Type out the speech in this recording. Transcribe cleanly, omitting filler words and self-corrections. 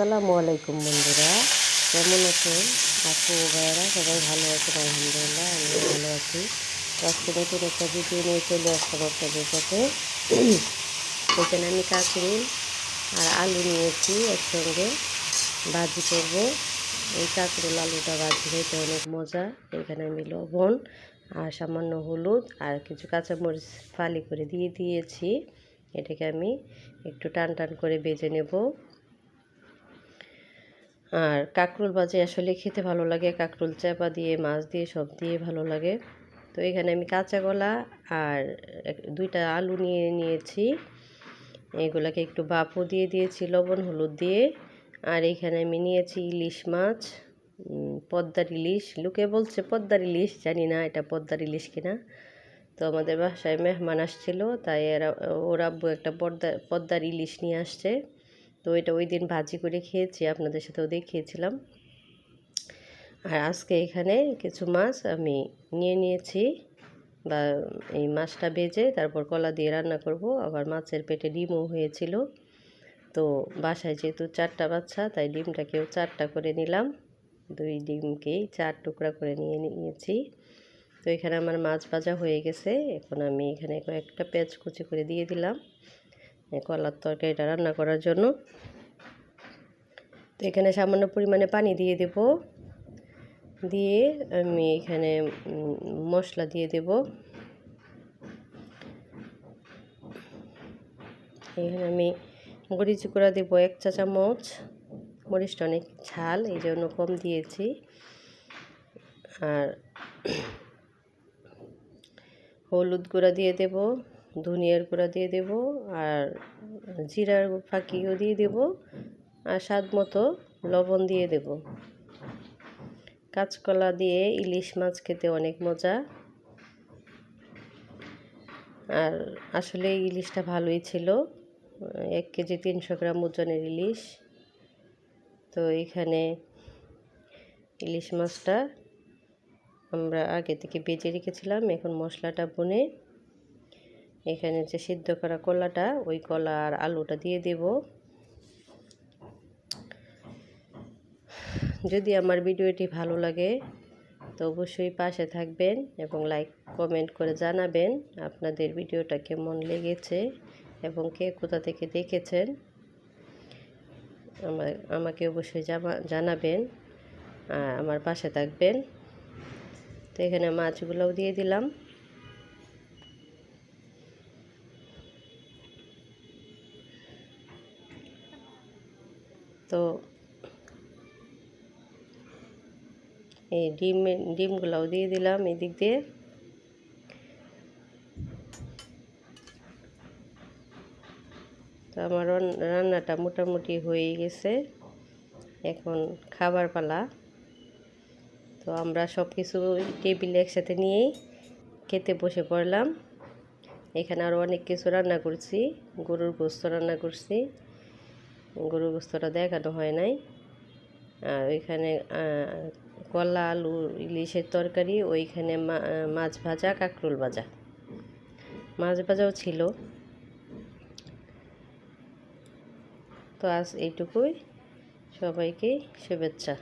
আসসালামু আলাইকুম বন্ধুরা, কেমন আছেন? আপু ভাইয়েরা সবাই ভালো আছেন? আলহামদুলিল্লাহ আমি ভালো আছি। আজকে নতুন একটা ভিডিও নিয়ে চলে আসলাম আপনাদের সাথে। এখানে আমি কাঁকরোল আর আলু নিয়েছি, একসঙ্গে ভাজি করব। এই কাঁকরোল আলুটা ভাজি খেতে অনেক মজা। এখানে আমি লবণ আর সামান্য হলুদ আর কিছু কাঁচামরিচ ফালি করে দিয়ে দিয়েছি। এটাকে আমি একটু টান টান করে ভেজে নেব। আর কাঁকরোল ভাজি আসলে খেতে ভালো লাগে, কাঁকরোল চাপা দিয়ে মাছ দিয়ে সব দিয়ে ভালো লাগে। তো এখানে আমি কাঁচা কলা আর দুইটা আলু নিয়েছি। এগুলাকে একটু বাপও দিয়ে দিয়েছি লবণ হলুদ দিয়ে। আর এখানে আমি নিয়েছি ইলিশ মাছ, পদ্মার ইলিশ। লোকে বলছে পদ্মার ইলিশ, জানি না এটা পদ্মার ইলিশ কিনা। তো আমাদের বাসায় মেহমান আসছিল, তাই ওর আব্বু একটা পদ্মার ইলিশ নিয়ে আসছে। তো এটা ওই দিন ভাজি করে খেয়েছি, আপনাদের সাথেও দেখিয়েছিলাম। আর আজকে এখানে কিছু মাছ আমি নিয়েছি, বা এই মাছটা ভেজে তারপর কলা দিয়ে রান্না করব। আবার মাছের পেটে ডিমও হয়েছিল। তো বাসায় যেহেতু 4টা বাচ্চা, তাই ডিমটাকেও 4টা করে নিলাম। 2 ডিমকেই 4 টুকরা করে নিয়েছি। তো এখানে আমার মাছ ভাজা হয়ে গেছে। এখন আমি এখানে কয়েকটা পেঁয়াজ কুচি করে দিয়ে দিলাম কলার তরকারিটা রান্না করার জন্য। তো এখানে সামান্য পরিমাণে পানি দিয়ে দেব, দিয়ে আমি এখানে মশলা দিয়ে দেব। এখানে আমি মরিচ গুঁড়া দেবো 1 চা চামচ। মরিচটা অনেক ঝাল, এই জন্য কম দিয়েছি। আর হলুদ গুঁড়া দিয়ে দেব, ধনিয়ার গুঁড়া দিয়ে দেব, আর জিরার ফাঁকিও দিয়ে দেব, আর স্বাদ মতো লবণ দিয়ে দেব। কাঁচকলা দিয়ে ইলিশ মাছ খেতে অনেক মজা। আর আসলে ইলিশটা ভালোই ছিল, 1 কেজি 300 গ্রাম ওজনের ইলিশ। তো এখানে ইলিশ মাছটা আমরা আগে থেকে ভেজে রেখেছিলাম। এখন মশলাটা বুনে এখানে যে সিদ্ধ করা কলাটা, ওই কলা আর আলুটা দিয়ে দেব। যদি আমার ভিডিওটি ভালো লাগে তো অবশ্যই পাশে থাকবেন এবং লাইক কমেন্ট করে জানাবেন আপনাদের ভিডিওটা কেমন লেগেছে এবং কে কোথা থেকে দেখেছেন। আমাকে অবশ্যই জানাবেন, আমার পাশে থাকবেন। তো এখানে মাছগুলোও দিয়ে দিলাম। তো এই ডিমগুলোও দিয়ে দিলাম এদিক দিয়ে। তো আমার রান্নাটা মোটামুটি হয়ে গেছে, এখন খাবার পালা। তো আমরা সব কিছু টেবিলে একসাথে নিয়েই খেতে বসে পড়লাম। এখানে আরও অনেক কিছু রান্না করছি, গরুর গোস্ত রান্না করছি, গরুর গোস্তটা দেখানো হয় নাই। আর ওইখানে কলা আলু ইলিশের তরকারি, ওইখানে মাছ ভাজা, কাঁকরোল ভাজা, মাছ ভাজাও ছিল। তো আজ এইটুকুই, সবাইকে শুভেচ্ছা।